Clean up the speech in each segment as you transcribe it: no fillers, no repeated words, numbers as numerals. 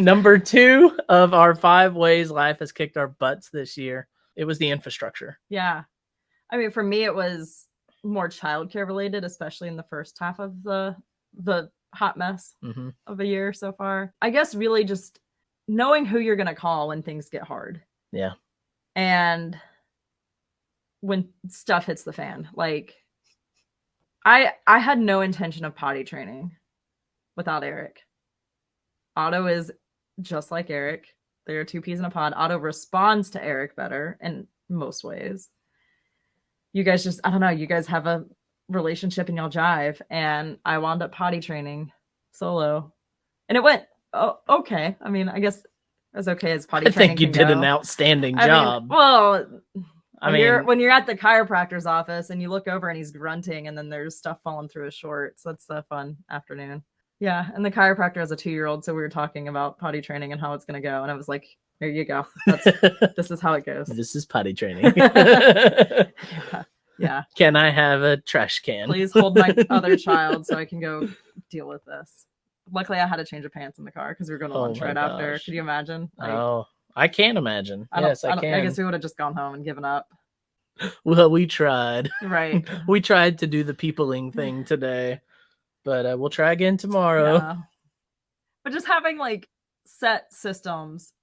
Number 2 of our 5 ways life has kicked our butts this year. It was the infrastructure. Yeah. I mean, for me, it was more childcare related, especially in the first half of the hot mess of a year so far. I guess really just knowing who you're going to call when things get hard. Yeah. And when stuff hits the fan. Like, I had no intention of potty training without Eric. Otto is just like Eric. They are 2 peas in a pod. Otto responds to Eric better in most ways. You guys just, I don't know, you guys have a relationship and y'all jive. And I wound up potty training solo. And it went okay. I mean, I guess as okay as potty training. I think you did an outstanding job. When you're at the chiropractor's office and you look over and he's grunting and then there's stuff falling through his shorts. That's a fun afternoon. Yeah. And the chiropractor has a 2-year-old. So we were talking about potty training and how it's going to go. And I was like, here you go. This is how it goes. This is potty training. Yeah. Can I have a trash can? Please hold my other child so I can go deal with this. Luckily, I had to change of pants in the car because we were going to lunch right after. Could you imagine? I can't imagine. Yes, I can. I guess we would have just gone home and given up. Well, we tried. Right. We tried to do the peopling thing today, but we'll try again tomorrow. Yeah. But just having like set systems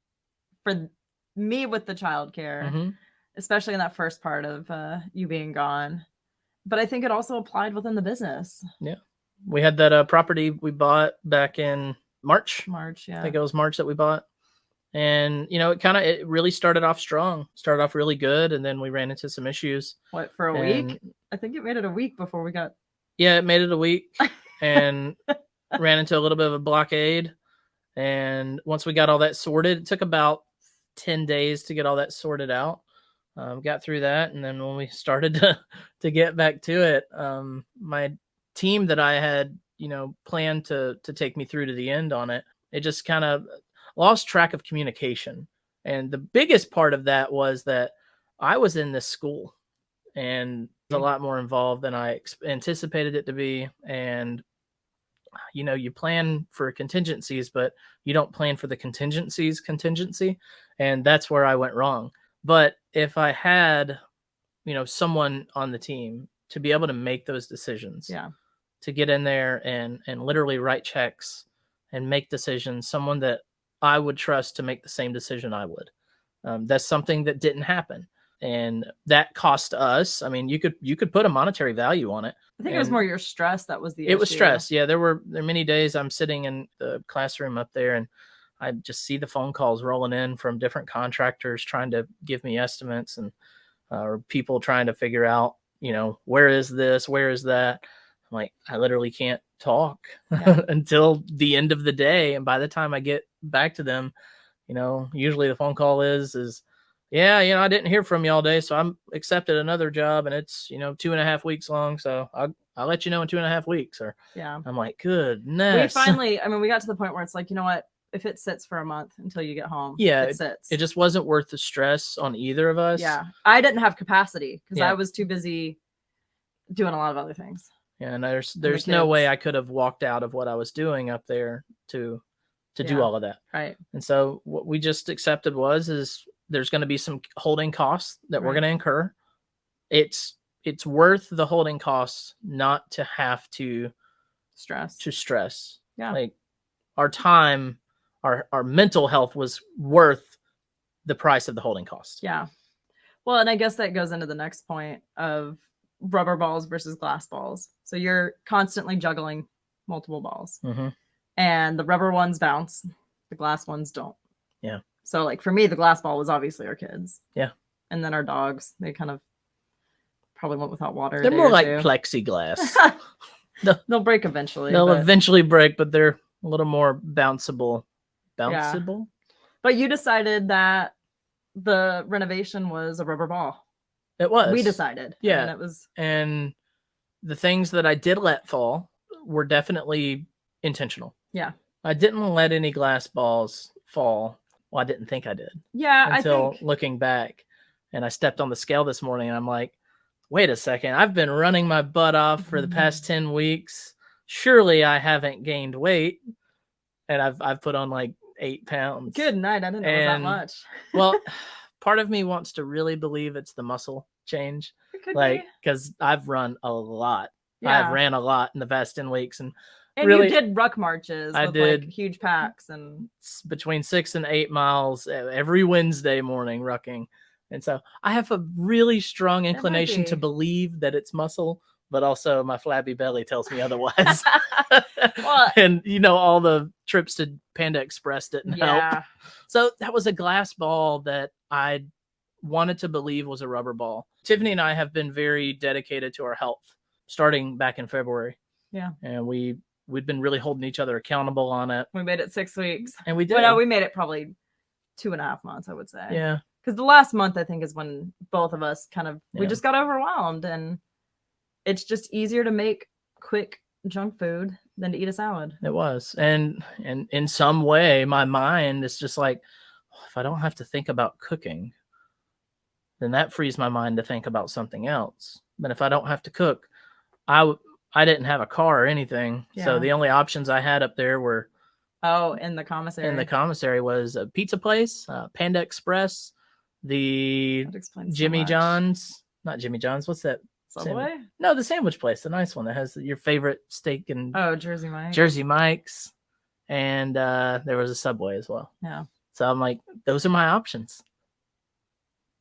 for me with the childcare, especially in that first part of you being gone. But I think it also applied within the business. Yeah. We had that property we bought back in March. Yeah. I think it was March that we bought. And, it really started off strong, started off really good. And then we ran into some issues. What, for a week? I think it made it a week before we got. Yeah, it made it a week and ran into a little bit of a blockade. And once we got all that sorted, it took about 10 days to get all that sorted out. Got through that. And then when we started to get back to it, my team that I had, planned to take me through to the end on it, it just kind of lost track of communication. And the biggest part of that was that I was in this school and a lot more involved than I anticipated it to be. And, you plan for contingencies, but you don't plan for the contingency. And that's where I went wrong. But if I had, someone on the team to be able to make those decisions, to get in there and literally write checks and make decisions, someone that I would trust to make the same decision I would. That's something that didn't happen. And that cost us. I mean, you could put a monetary value on it. I think it was more your stress that was the issue. It was stress. Yeah, there were many days I'm sitting in the classroom up there and I just see the phone calls rolling in from different contractors trying to give me estimates and or people trying to figure out, where is this? Where is that? I'm like, I literally can't talk until the end of the day. And by the time I get back to them, usually the phone call is, I didn't hear from you all day. So I'm accepted another job and it's, 2.5 weeks long. So I'll let you know in 2.5 weeks. Or I'm like, goodness. We finally, we got to the point where it's like, you know what? If it sits for a month until you get home, it sits. It just wasn't worth the stress on either of us. Yeah. I didn't have capacity because I was too busy doing a lot of other things. Yeah, and there's no way I could have walked out of what I was doing up there to do all of that. Right. And so what we just accepted is there's going to be some holding costs that we're going to incur. It's worth the holding costs not to have to stress. Yeah. Like our time, our mental health was worth the price of the holding costs. Yeah. Well, and I guess that goes into the next point of rubber balls versus glass balls. So you're constantly juggling multiple balls and the rubber ones bounce, the glass ones don't. Yeah. So like for me, the glass ball was obviously our kids. Yeah. And then our dogs, they kind of probably went without water. They're more like plexiglass. They'll break eventually. They'll eventually break, but they're a little more bounceable. Yeah. But you decided that the renovation was a rubber ball. It was. We decided. Yeah. And it was. And the things that I did let fall were definitely intentional. Yeah. I didn't let any glass balls fall. Well, I didn't think I did. Yeah. Until looking back. And I stepped on the scale this morning and I'm like, wait a second. I've been running my butt off for the past 10 weeks. Surely I haven't gained weight. And I've put on like 8 pounds. Good night. I didn't know it was that And, much. Well, part of me wants to really believe it's the muscle change. It could Like, be. because I've run a lot. Yeah. I've ran a lot in the past 10 weeks. And you did ruck marches I with did. like huge packs and between 6 and 8 miles every Wednesday morning rucking. And so I have a really strong inclination to believe that it's muscle, but also my flabby belly tells me otherwise. Well, and all the trips to Panda Express didn't help. So that was a glass ball that I wanted to believe was a rubber ball. Tiffany and I have been very dedicated to our health starting back in February. Yeah. And we'd been really holding each other accountable on it. We made it 6 weeks. And we did. Well, no, we made it probably 2.5 months, I would say. Yeah. Because the last month, I think, is when both of us we just got overwhelmed. And it's just easier to make quick junk food than to eat a salad. It was. And in some way, my mind is just like, if I don't have to think about cooking, then that frees my mind to think about something else. But if I don't have to cook, I didn't have a car or anything. Yeah. So the only options I had up there were in the commissary. In the commissary was a pizza place, Panda Express, the Jimmy John's. Not Jimmy John's. What's that? Subway? No, the sandwich place, the nice one that has your favorite steak and Jersey Mike's. Jersey Mike's. And there was a Subway as well. Yeah. So I'm like, those are my options.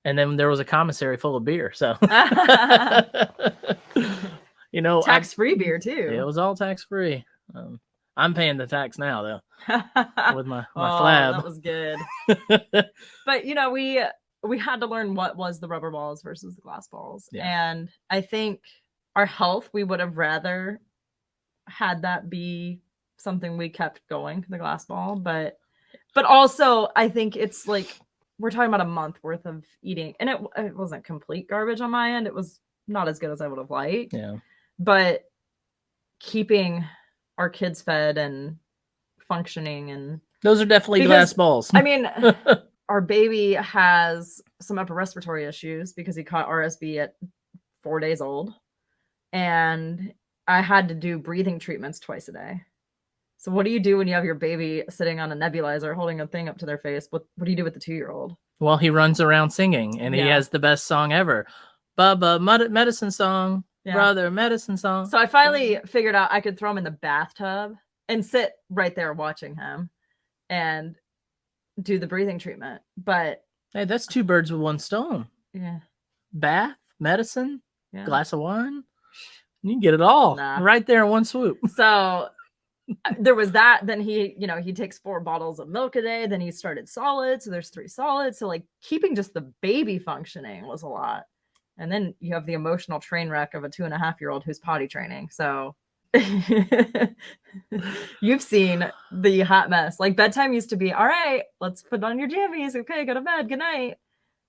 And then there was a commissary full of beer. So tax-free beer too. It was all tax-free. I'm paying the tax now though with my flab. That was good. But we had to learn what was the rubber balls versus the glass balls. Yeah. And I think our health, we would have rather had that be something we kept going, the glass ball. But also I think it's like we're talking about a month worth of eating, and it wasn't complete garbage on my end. It was not as good as I would have liked. Yeah. But keeping our kids fed and functioning, and those are definitely glass balls. I mean, our baby has some upper respiratory issues because he caught RSV at 4 days old, and I had to do breathing treatments twice a day. So what do you do when you have your baby sitting on a nebulizer holding a thing up to their face? What do you do with the 2-year-old? Well, he runs around singing, and he has the best song ever. Bubba, medicine song. Yeah. Brother, medicine song. So I finally figured out I could throw him in the bathtub and sit right there watching him and do the breathing treatment. But hey, that's 2 birds with 1 stone. Yeah. Bath, medicine, glass of wine. You can get it all right there in one swoop. So there was that. Then he takes 4 bottles of milk a day. Then he started solids. So there's 3 solids. So like keeping just the baby functioning was a lot. And then you have the emotional train wreck of a 2.5-year-old who's potty training. So you've seen the hot mess. Like bedtime used to be, all right, let's put on your jammies. Okay, go to bed. Good night.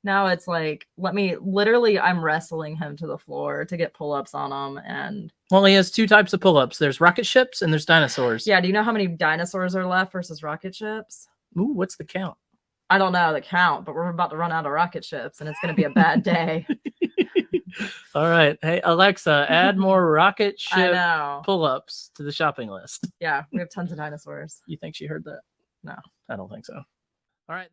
Now it's like, I'm wrestling him to the floor to get pull-ups on him. And well, he has 2 types of pull-ups. There's rocket ships and there's dinosaurs. Yeah. Do you know how many dinosaurs are left versus rocket ships? Ooh, what's the count? I don't know the count, but we're about to run out of rocket ships and it's going to be a bad day. All right. Hey, Alexa, add more rocket ship pull-ups to the shopping list. Yeah, we have tons of dinosaurs. You think she heard that? No. I don't think so. All right.